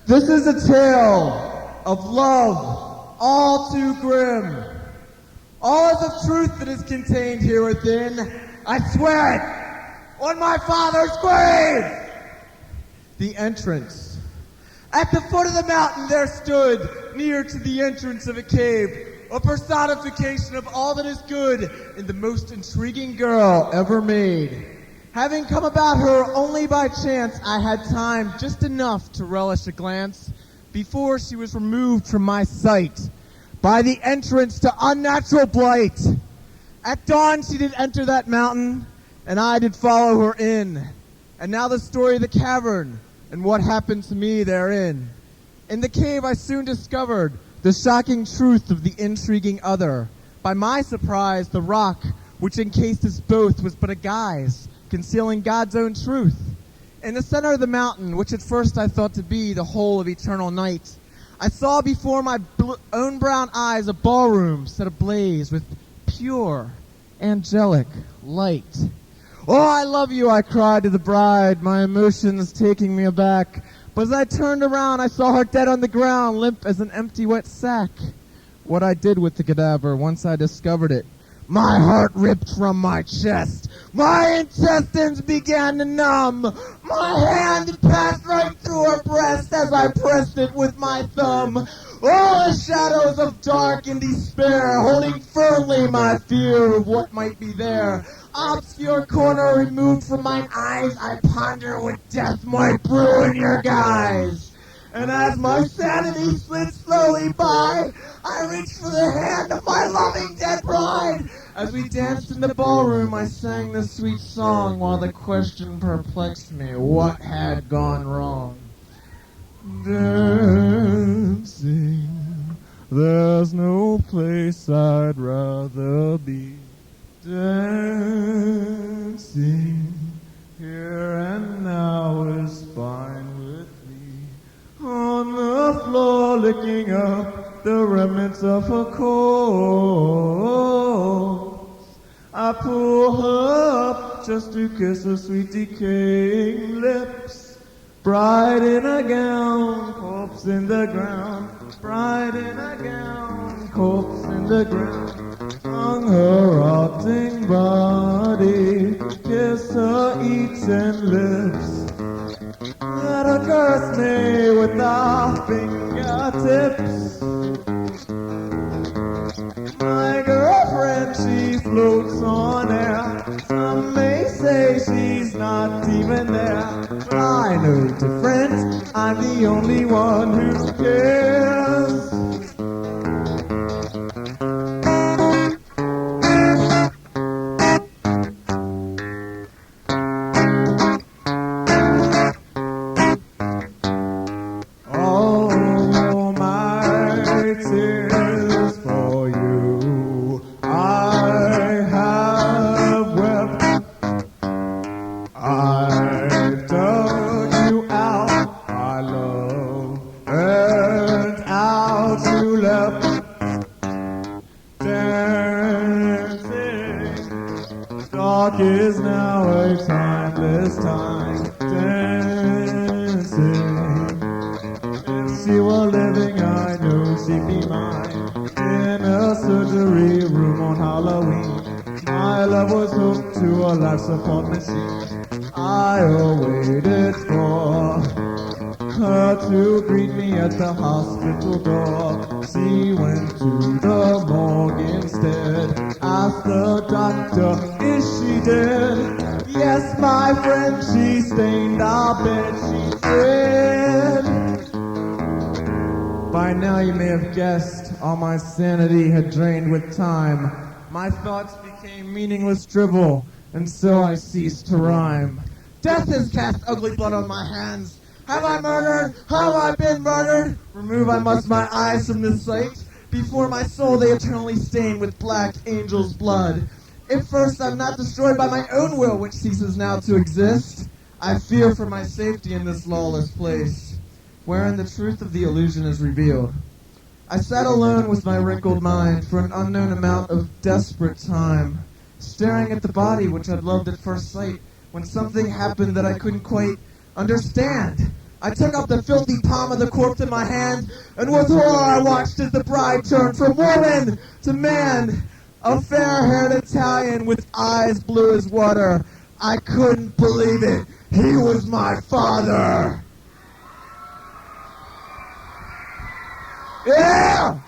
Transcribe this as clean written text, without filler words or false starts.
This is a tale of love, all too grim. All is of truth that is contained here within. I swear it on my father's grave. The entrance. At the foot of the mountain there stood, near to the entrance of a cave, a personification of all that is good and the most intriguing girl ever made. Having come about her only by chance, I had time just enough to relish a glance before she was removed from my sight by the entrance to unnatural blight. At dawn she did enter that mountain, and I did follow her in. And now the story of the cavern and what happened to me therein. In the cave I soon discovered the shocking truth of the intriguing other. By my surprise, the rock which encased us both was but a guise, concealing God's own truth. In the center of the mountain, which at first I thought to be the whole of eternal night, I saw before my own brown eyes a ballroom set ablaze with pure, angelic light. "Oh, I love you," I cried to the bride, my emotions taking me aback. But as I turned around, I saw her dead on the ground, limp as an empty wet sack. What I did with the cadaver once I discovered it, my heart ripped from my chest. My intestines began to numb. My hand passed right through her breast as I pressed it with my thumb. All the shadows of dark and despair, holding firmly my fear of what might be there. Obscure corner removed from mine eyes, I ponder what death might brew in your guise. And as my sanity slid slowly by, I reached for the hand of my loving dead bride. As we danced in the ballroom, I sang this sweet song while the question perplexed me, what had gone wrong? Dancing, there's no place I'd rather be. Dancing, here and now is fine with me. On the floor, licking up the remnants of her corpse, I pull her up just to kiss her sweet decaying lips. Bride in a gown, corpse in the ground. Bride in a gown, corpse in the ground. On her rotting body, kiss her eaten lips. Let her curse me with our fingertips. My girlfriend, she floats on air. Some may say she's not even there. But I know, dear friends, I'm the only one who cares. Is now a timeless time, dancing. If she were living, I know she'd be mine. In a surgery room on Halloween, my love was hooked to a life support machine. I awaited for her to greet me at the hospital door. She went to the morgue instead. Asked the doctor, is she dead? Yes, my friend, she stained our bed, she said. By now you may have guessed, all my sanity had drained with time. My thoughts became meaningless drivel, and so I ceased to rhyme. Death has cast ugly blood on my hands. Have I murdered? Have I been murdered? Remove I must my eyes from this sight. Before my soul they eternally stain with black angel's blood. If first I'm not destroyed by my own will, which ceases now to exist, I fear for my safety in this lawless place, wherein the truth of the illusion is revealed. I sat alone with my wrinkled mind for an unknown amount of desperate time, staring at the body which I'd loved at first sight, when something happened that I couldn't quite understand. I took up the filthy palm of the corpse in my hand, and with horror I watched as the bride turned from woman to man, a fair-haired Italian with eyes blue as water. I couldn't believe it. He was my father. Yeah!